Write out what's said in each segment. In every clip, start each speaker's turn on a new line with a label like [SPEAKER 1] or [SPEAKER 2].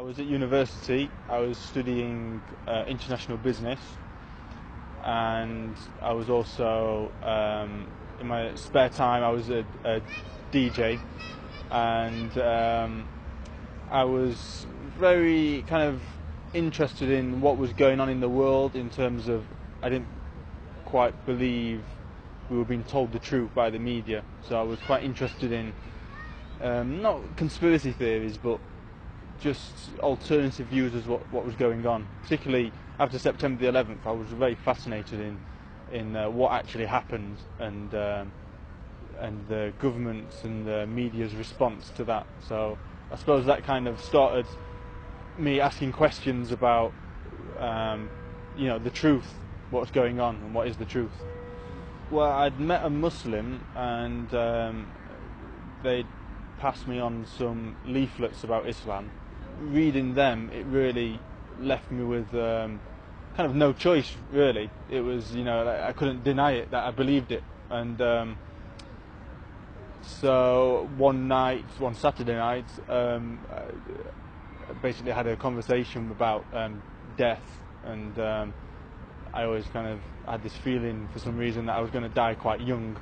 [SPEAKER 1] was at university. I was studying international business, and I was also in my spare time I was a DJ, and I was very kind of interested in what was going on in the world. In terms of, I didn't quite believe we were being told the truth by the media, so I was quite interested in not conspiracy theories, but just alternative views as what was going on. Particularly after September the 11th, I was very fascinated in what actually happened, and the government's and the media's response to that. So I suppose that kind of started me asking questions about the truth, what's going on and what is the truth. Well, I'd met a Muslim, and they'd passed me on some leaflets about Islam. Reading them, it really left me with kind of no choice, really. It was, I couldn't deny it, that I believed it. And so one Saturday night, I basically had a conversation about death, and I always kind of had this feeling for some reason that I was going to die quite young.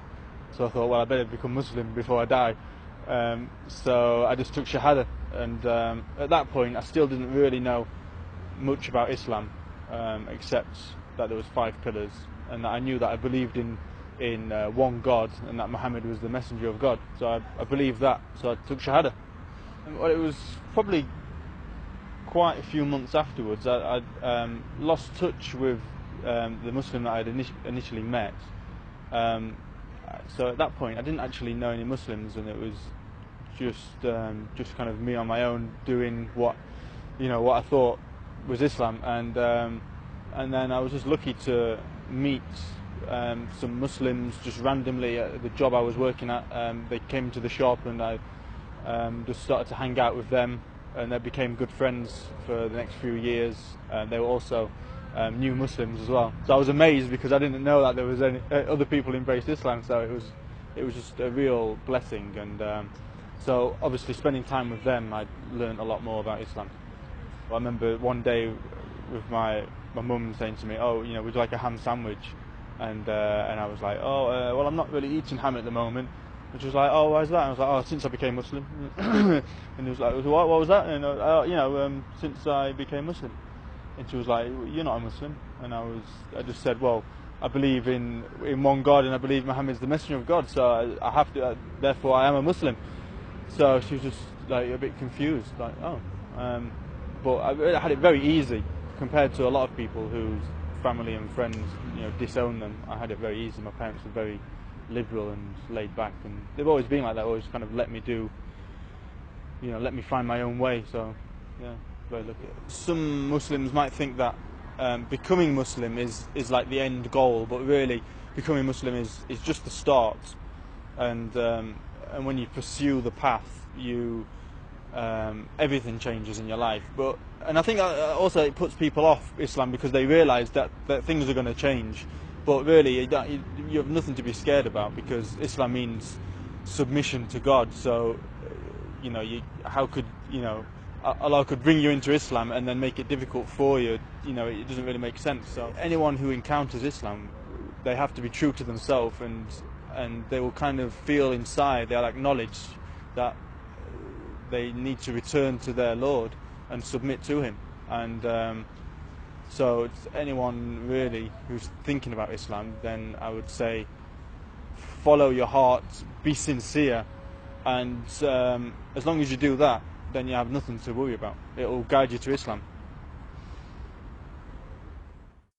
[SPEAKER 1] So I thought, well, I better become Muslim before I die. So I just took Shahada, and at that point I still didn't really know much about Islam, except that there was 5 pillars, and that I knew that I believed in one God, and that Muhammad was the messenger of God. So I believed that, so I took Shahada. Well, it was probably quite a few months afterwards. I lost touch with the Muslim that I had initially met. So at that point I didn't actually know any Muslims, and it was just kind of me on my own doing what I thought was Islam, and then I was just lucky to meet some Muslims just randomly at the job I was working at. They came to the shop, and I just started to hang out with them, and they became good friends for the next few years. They were also new Muslims as well. So I was amazed, because I didn't know that there was any other people embraced Islam. So it was just a real blessing, and so obviously spending time with them, I learned a lot more about Islam. I remember one day with my mum saying to me, "Oh, would you like a ham sandwich?" And I was like, "Oh, well, I'm not really eating ham at the moment." And she was like, "Oh, why is that?" And I was like, "Oh, since I became Muslim." And he was like, "What was that?" And since I became Muslim. And she was like, "You're not a Muslim." And I just said, "Well, I believe in one God, and I believe Muhammad's the messenger of God, so I have to, therefore I am a Muslim." So she was just like a bit confused, like, "Oh." But I had it very easy compared to a lot of people whose family and friends disown them. I had it very easy. My parents were very liberal and laid back, and they've always been like that. Always kind of let me find my own way. So yeah, very lucky. Some Muslims might think that becoming Muslim is like the end goal, but really becoming Muslim is just the start. And when you pursue the path, everything changes in your life. And I think also it puts people off Islam, because they realise that things are going to change. But really, you have nothing to be scared about, because Islam means submission to God. So how could Allah could bring you into Islam and then make it difficult for you? It doesn't really make sense. So anyone who encounters Islam, they have to be true to themselves, and they will kind of feel inside, they'll acknowledge that they need to return to their Lord and submit to Him. And so it's anyone really who's thinking about Islam, then I would say follow your heart, be sincere, and as long as you do that, then you have nothing to worry about. It will guide you to Islam.